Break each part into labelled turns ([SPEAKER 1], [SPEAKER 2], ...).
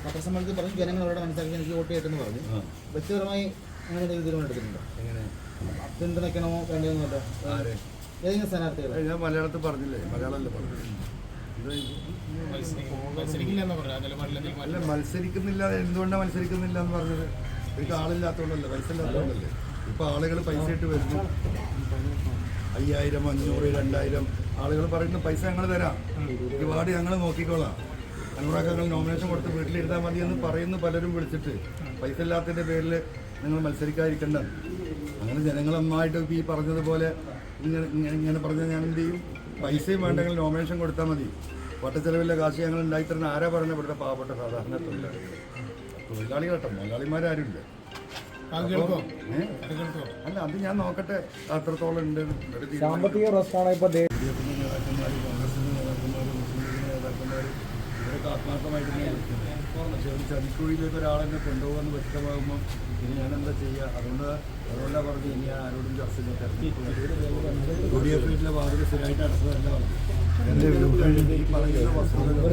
[SPEAKER 1] പത്രസമ്മേളനത്തിൽ പറഞ്ഞു ജനങ്ങൾ അവരുടെ മനസ്സിലാക്കി എനിക്ക് വോട്ട് ചെയ്യട്ടെന്ന് പറഞ്ഞു. വ്യക്തിപരമായി അങ്ങനെ തീരുമാനം എടുത്തിട്ടുണ്ടോ? പിന്തുണയ്ക്കണമോ വേണ്ടതെന്നല്ല ഏതെങ്കിലും സ്ഥാനാർത്ഥികളെ?
[SPEAKER 2] ഞാൻ മലയാളത്തിൽ പറഞ്ഞില്ലേ, മലയാളമല്ലേ പറഞ്ഞു. അല്ല, മത്സരിക്കുന്നില്ല. എന്തുകൊണ്ടാണ് മത്സരിക്കുന്നില്ല എന്ന് പറഞ്ഞത്? എനിക്ക് ആളില്ലാത്തതുകൊണ്ടല്ലേ, പൈസ ഇല്ലാത്തതുകൊണ്ടല്ലേ. ഇപ്പോൾ ആളുകൾ പൈസ ഇട്ട് വരുന്നു. 5000, 500, 2000 ആളുകൾ പറയുന്ന പൈസ ഞങ്ങൾ തരാം, ഒരുപാട് ഞങ്ങൾ നോക്കിക്കോളാം, ഞങ്ങളൊക്കെ ഞങ്ങൾ നോമിനേഷൻ കൊടുത്ത് വീട്ടിലിരുന്നാൽ മതി എന്ന് പറയുന്നു പലരും വിളിച്ചിട്ട്. പൈസ ഇല്ലാത്തതിൻ്റെ പേരിൽ നിങ്ങൾ മത്സരിക്കാതിരിക്കണ്ട. അങ്ങനെ ജനങ്ങളൊന്നായിട്ട് ഈ പറഞ്ഞതുപോലെ ഇങ്ങനെ പറഞ്ഞാൽ ഞാൻ എന്ത് ചെയ്യും? പൈസയും വേണ്ടെങ്കിൽ നോമിനേഷൻ കൊടുത്താൽ മതി. വട്ടച്ചെലവിലെ കാശ് ഞങ്ങൾ ഉണ്ടായിത്തരുന്ന ആരാ പറഞ്ഞ ഇവിടുത്തെ പാവപ്പെട്ട സാധാരണ തൊഴിലാളികളട്ടോ, മുതലാളിമാരാരുമില്ല. അല്ല, അത് ഞാൻ നോക്കട്ടെ അത്രത്തോളം ഉണ്ട്.
[SPEAKER 3] സാമ്പത്തിക പ്രശ്നമാണ് ഇപ്പോൾ
[SPEAKER 2] നേതാക്കന്മാർ, കോൺഗ്രസിൻ്റെ നേതാക്കന്മാർ, മുസ്ലിം ലീഗിൻ്റെ നേതാക്കന്മാർ ഇവരൊക്കെ ആത്മാർത്ഥമായിട്ട് പക്ഷേ ഒരു ചതിക്കുഴിയിലേക്ക് ഒരാളെന്നെ കൊണ്ടുപോകാൻ വ്യക്തമാകുമ്പോൾ ഇനി ഞാനെന്താ ചെയ്യുക? അതുകൊണ്ടാണ് പറഞ്ഞത് ഇനി ഞാൻ ആരോടും ചർച്ച ചെയ്തിട്ട് UDF-ലെ വാതിൽ സ്ഥിരമായിട്ട് അടച്ചതല്ല പറഞ്ഞു. ഈ പറയുന്ന വസ്തുതകൾ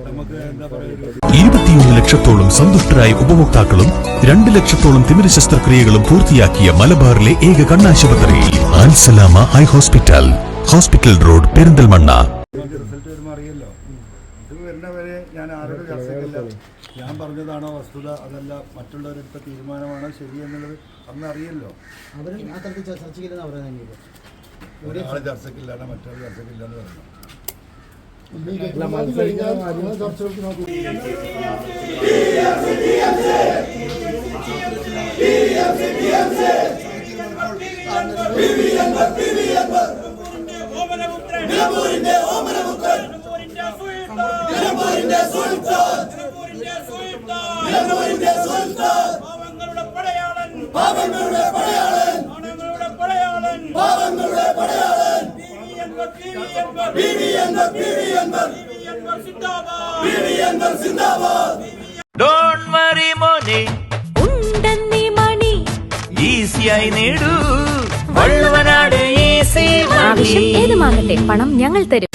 [SPEAKER 2] നമുക്ക് എന്താ പറയുക,
[SPEAKER 4] 21 ലക്ഷത്തോളം സന്തുഷ്ടരായ ഉപഭോക്താക്കളും 2 ലക്ഷത്തോളം തിമിര ശസ്ത്രക്രിയകളും പൂർത്തിയാക്കിയ മലബാറിലെ ഏക കണ്ണാശുപത്രി Al Salama high hospital, hospital road, Perinthalmanna.
[SPEAKER 2] Result വരുമ്പോൾ അറിയല്ലോ. ഇത് വരുന്നവരെ ഞാൻ ആരോടും ചർച്ചയ്ക്കില്ല. ഞാൻ പറഞ്ഞതാണോ വസ്തുത, അതല്ല മറ്റുള്ളവരെടുത്ത തീരുമാനമാണോ ശരിയെന്നുള്ളത് അന്ന് അറിയല്ലോ.
[SPEAKER 1] അവർ ആ തരത്തിൽ ചർച്ചയ്ക്കില്ലെന്ന് പറയുന്നത്.
[SPEAKER 2] ഒരാൾ ചർച്ചയ്ക്കില്ലാണ് മറ്റൊരാൾ ചർച്ചയ്ക്കില്ല എന്ന് പറഞ്ഞു.
[SPEAKER 5] Don't worry money,
[SPEAKER 6] ഉണ്ടെന്നീ മണി
[SPEAKER 5] ഈസിയായി നേടൂ വള്ളുവനാട് ഈസി മണി.
[SPEAKER 6] ആവശ്യം ഏതുമാകട്ടെ, പണം ഞങ്ങൾ തരും.